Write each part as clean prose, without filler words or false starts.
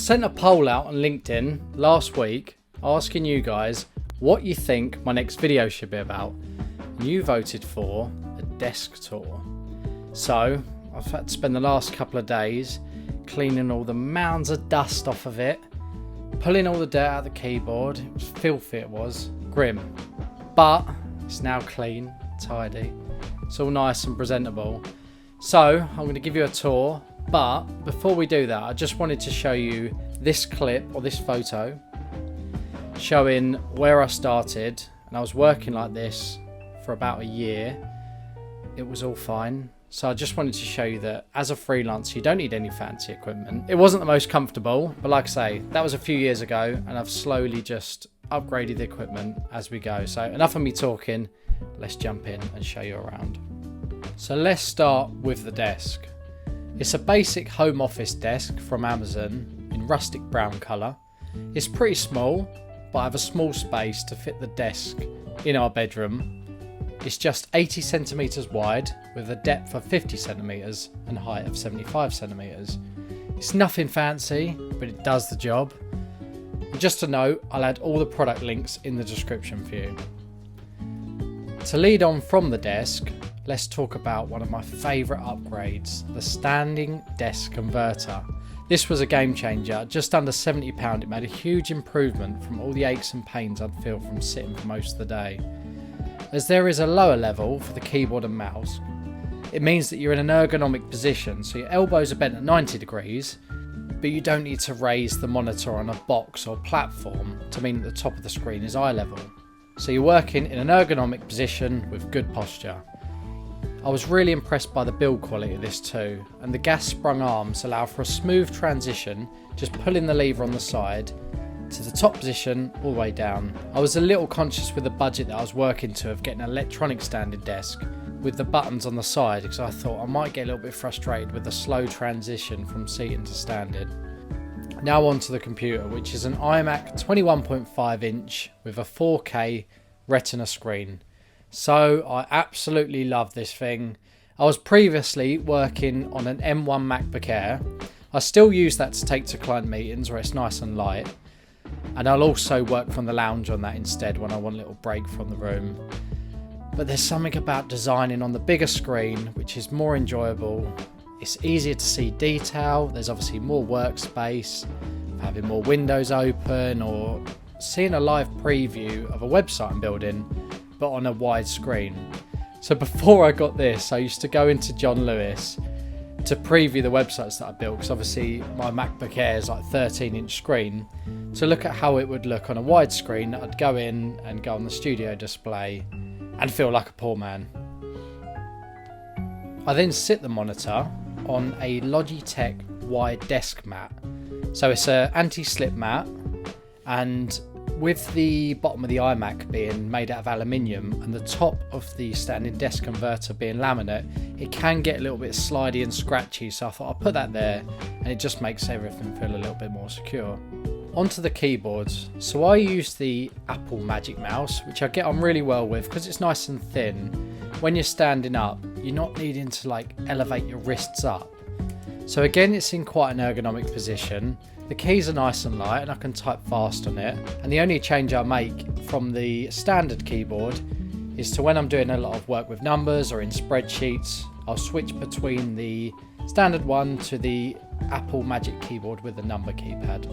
sent a poll out on LinkedIn last week asking you guys what you think my next video should be about. And you voted for a desk tour. So I've had to spend the last couple of days cleaning all the mounds of dust off of it, pulling all the dirt out of the keyboard. It was filthy, it was grim, but it's now clean, tidy. It's all nice and presentable. So I'm going to give you a tour, but before we do that, I just wanted to show you this clip or this photo showing where I started. And I was working like this for about a year. It was all fine. So I just wanted to show you that as a freelancer, you don't need any fancy equipment. It wasn't the most comfortable, but like I say, that was a few years ago, and I've slowly just upgraded the equipment as we go. So enough of me talking, let's jump in and show you around. So let's start with the desk. It's a basic home office desk from Amazon in rustic brown colour. It's pretty small, but I have a small space to fit the desk in our bedroom. It's just 80 centimetres wide with a depth of 50 centimetres and height of 75 centimetres. It's nothing fancy, but it does the job. And just a note, I'll add all the product links in the description for you. To lead on from the desk, let's talk about one of my favourite upgrades, the standing desk converter. This was a game changer. Just under £70, it made a huge improvement from all the aches and pains I'd feel from sitting for most of the day. As there is a lower level for the keyboard and mouse, it means that you're in an ergonomic position, so your elbows are bent at 90 degrees, but you don't need to raise the monitor on a box or platform to mean that the top of the screen is eye level. So you're working in an ergonomic position with good posture. I was really impressed by the build quality of this too, and the gas sprung arms allow for a smooth transition, just pulling the lever on the side to the top position all the way down. I was a little conscious with the budget that I was working to of getting an electronic standing desk with the buttons on the side, because I thought I might get a little bit frustrated with the slow transition from seating to standing. Now onto the computer, which is an iMac 21.5 inch with a 4K Retina screen. So I absolutely love this thing. I was previously working on an M1 MacBook Air. I still use that to take to client meetings where it's nice and light. And I'll also work from the lounge on that instead when I want a little break from the room. But there's something about designing on the bigger screen which is more enjoyable. It's easier to see detail, there's obviously more workspace, having more windows open, or seeing a live preview of a website I'm building, but on a wide screen. So before I got this, I used to go into John Lewis to preview the websites that I built, because obviously my MacBook Air is like 13-inch screen, to look at how it would look on a wide screen. I'd go in and go on the studio display and feel like a poor man. I then sit the monitor on a Logitech wide desk mat. So it's an anti-slip mat, and with the bottom of the iMac being made out of aluminium and the top of the standing desk converter being laminate, it can get a little bit slidey and scratchy, so I thought I'll put that there and it just makes everything feel a little bit more secure. Onto the keyboards. So I use the Apple Magic Mouse, which I get on really well with because it's nice and thin. When you're standing up, you're not needing to like elevate your wrists up. So again, it's in quite an ergonomic position. The keys are nice and light and I can type fast on it. And the only change I make from the standard keyboard is to when I'm doing a lot of work with numbers or in spreadsheets, I'll switch between the standard one to the Apple Magic Keyboard with the number keypad.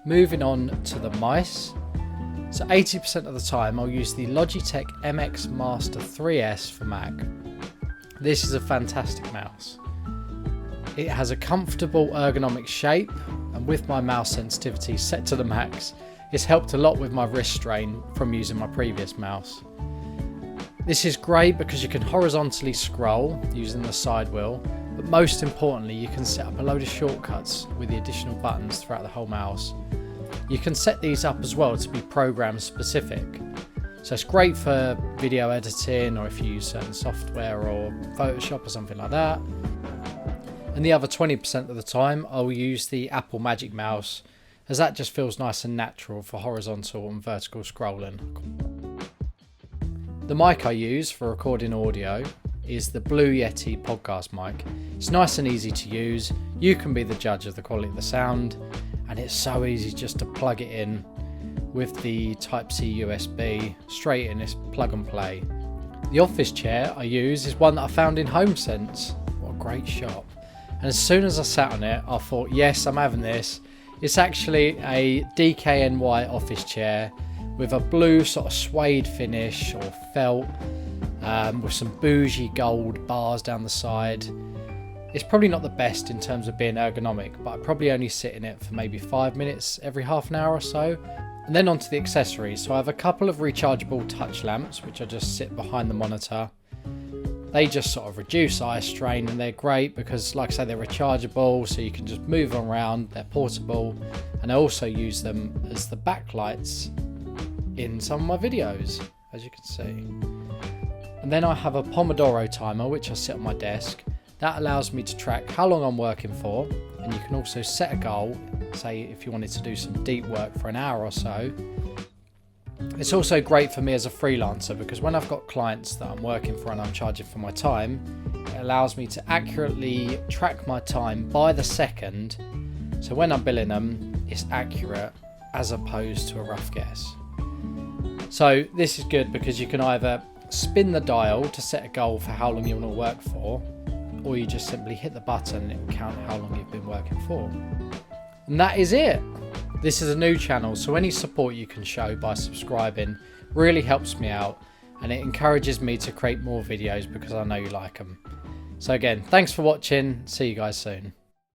Moving on to the mice. So 80% of the time I'll use the Logitech MX Master 3S for Mac. This is a fantastic mouse. It has a comfortable ergonomic shape, and with my mouse sensitivity set to the max, it's helped a lot with my wrist strain from using my previous mouse. This is great because you can horizontally scroll using the side wheel, but most importantly you can set up a load of shortcuts with the additional buttons throughout the whole mouse. You can set these up as well to be program specific. So it's great for video editing, or if you use certain software or Photoshop or something like that. And the other 20% of the time I'll use the Apple Magic Mouse, as that just feels nice and natural for horizontal and vertical scrolling. The mic I use for recording audio is the Blue Yeti podcast mic. It's nice and easy to use. You can be the judge of the quality of the sound, and it's so easy just to plug it in with the Type-C USB straight in. It's plug and play. The office chair I use is one that I found in HomeSense. What a great shop. And as soon as I sat on it, I thought, yes, I'm having this. It's actually a DKNY office chair with a blue sort of suede finish or felt, with some bougie gold bars down the side. It's probably not the best in terms of being ergonomic, but I probably only sit in it for maybe 5 minutes every half an hour or so. And then onto the accessories. So I have a couple of rechargeable touch lamps, which I just sit behind the monitor. They just sort of reduce eye strain, and they're great because, like I say, they're rechargeable, so you can just move them around. They're portable, and I also use them as the backlights in some of my videos, as you can see. And then I have a Pomodoro timer, which I set on my desk. That allows me to track how long I'm working for, and you can also set a goal, say if you wanted to do some deep work for an hour or so. It's also great for me as a freelancer because when I've got clients that I'm working for and I'm charging for my time, it allows me to accurately track my time by the second. So when I'm billing them, it's accurate as opposed to a rough guess. So this is good because you can either spin the dial to set a goal for how long you want to work for, or you just simply hit the button and it will count how long you've been working for. And that is it. This is a new channel, so any support you can show by subscribing really helps me out, and it encourages me to create more videos because I know you like them. So again, thanks for watching. See you guys soon.